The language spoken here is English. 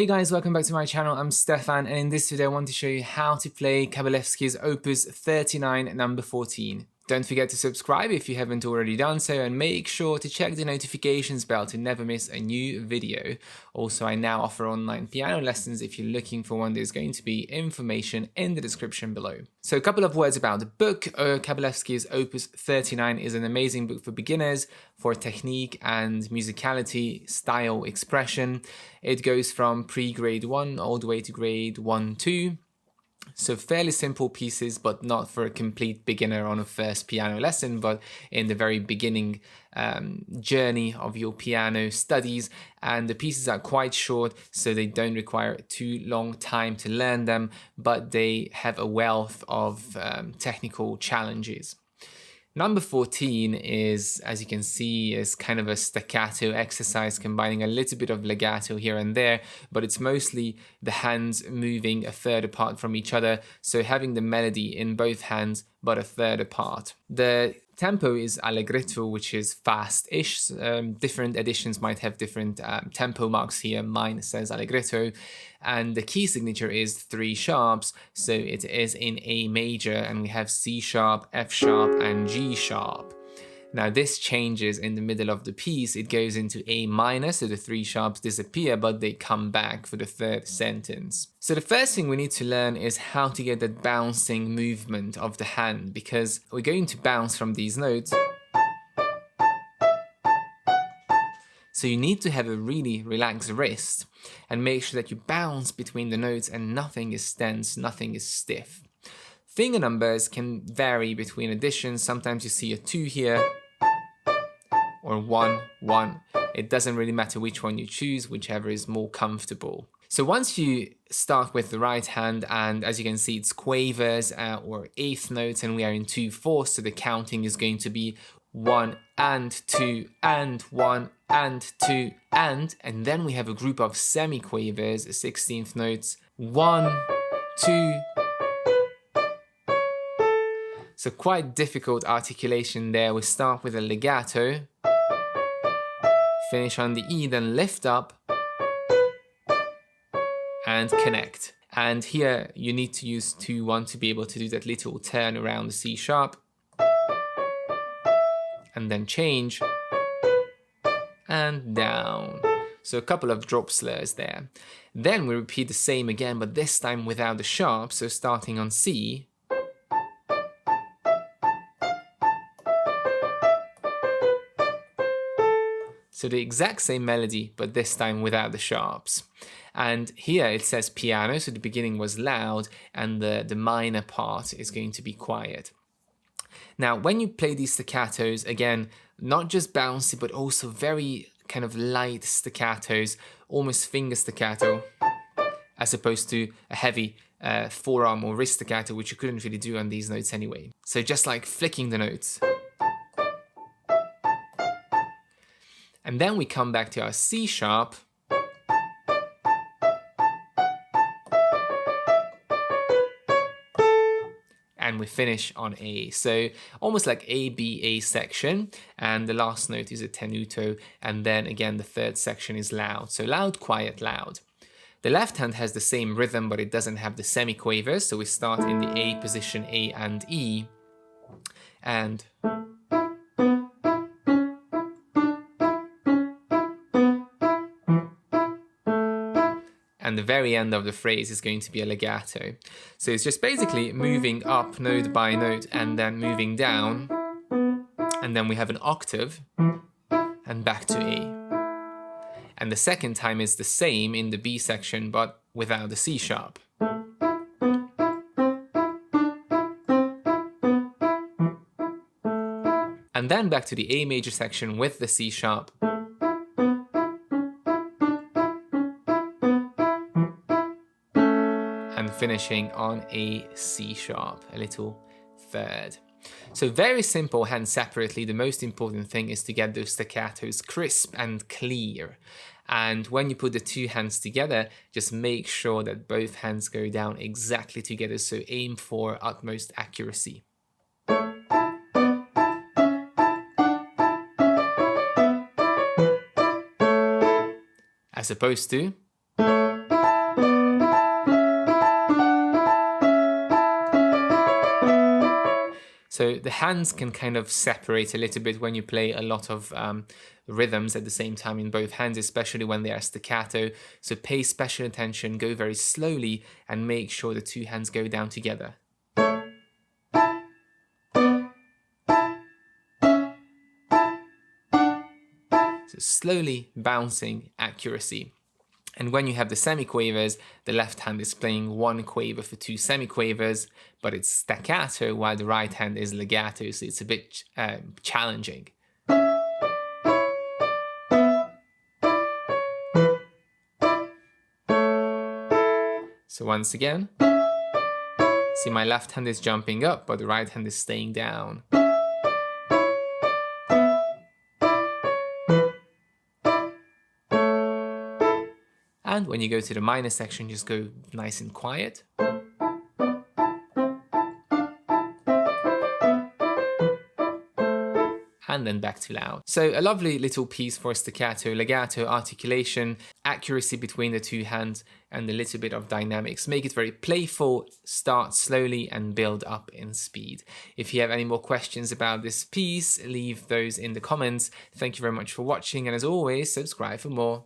Hey guys, welcome back to my channel. I'm Stefan, and in this video I want to show you how to play Kabalevsky's Opus 39 number 14. Don't forget to subscribe if you haven't already done so, and make sure to check the notifications bell to never miss a new video. Also, I now offer online piano lessons if you're looking for one. There's going to be information in the description below. So a couple of words about the book. Kabalevsky's Opus 39 is an amazing book for beginners, for technique and musicality, style, expression. It goes from pre-grade 1 all the way to grade 1-2. So fairly simple pieces, but not for a complete beginner on a first piano lesson, but in the very beginning journey of your piano studies. And the pieces are quite short, so they don't require too long time to learn them, but they have a wealth of technical challenges. Number 14 is, as you can see, is kind of a staccato exercise combining a little bit of legato here and there, but it's mostly the hands moving a third apart from each other, so having the melody in both hands but a third apart. The tempo is allegretto, which is fast-ish. Different editions might have different tempo marks here. Mine says allegretto. And the key signature is 3 sharps, so it is in A major, and we have C sharp, F sharp, and G sharp. Now this changes in the middle of the piece. It goes into A minor, so the 3 sharps disappear, but they come back for the third sentence. So the first thing we need to learn is how to get that bouncing movement of the hand, because we're going to bounce from these notes. So you need to have a really relaxed wrist and make sure that you bounce between the notes and nothing is tense, nothing is stiff. Finger numbers can vary between editions. Sometimes you see a 2 here, or 1, 1. It doesn't really matter which one you choose, whichever is more comfortable. So once you start with the right hand, and as you can see, it's quavers or eighth notes, and we are in 2/4, so the counting is going to be 1 and 2 and 1 and 2 and then we have a group of semi-quavers, 16th notes, 1, 2. So quite difficult articulation there. We start with a legato, finish on the E, then lift up and connect. And here you need to use 2-1 to be able to do that little turn around the C sharp, and then change and down. So a couple of drop slurs there. Then we repeat the same again, but this time without the sharp, so starting on C. So the exact same melody, but this time without the sharps. And here it says piano, so the beginning was loud, and the minor part is going to be quiet. Now, when you play these staccatos, again, not just bouncy, but also very kind of light staccatos, almost finger staccato, as opposed to a heavy forearm or wrist staccato, which you couldn't really do on these notes anyway. So just like flicking the notes. And then we come back to our C sharp, and we finish on A. So almost like A-B-A section, and the last note is a tenuto, and then again the third section is loud. So loud, quiet, loud. The left hand has the same rhythm, but it doesn't have the semi-quavers, so we start in the A position, A and E, and the very end of the phrase is going to be a legato. So it's just basically moving up note by note and then moving down, and then we have an octave and back to A. And the second time is the same in the B section, but without the C sharp. And then back to the A major section with the C sharp. And finishing on a C sharp, a little third. So very simple hands separately. The most important thing is to get those staccatos crisp and clear. And when you put the 2 hands together, just make sure that both hands go down exactly together. So aim for utmost accuracy. As opposed to So the hands can kind of separate a little bit when you play a lot of rhythms at the same time in both hands, especially when they are staccato. So pay special attention, go very slowly, and make sure the two hands go down together. So slowly bouncing accuracy. And when you have the semiquavers, the left hand is playing one quaver for two semiquavers, but it's staccato while the right hand is legato, so it's a bit challenging. So once again, see my left hand is jumping up, but the right hand is staying down. And when you go to the minor section, just go nice and quiet. And then back to loud. So a lovely little piece for staccato, legato, articulation, accuracy between the two hands, and a little bit of dynamics. Make it very playful, start slowly and build up in speed. If you have any more questions about this piece, leave those in the comments. Thank you very much for watching, and as always, subscribe for more.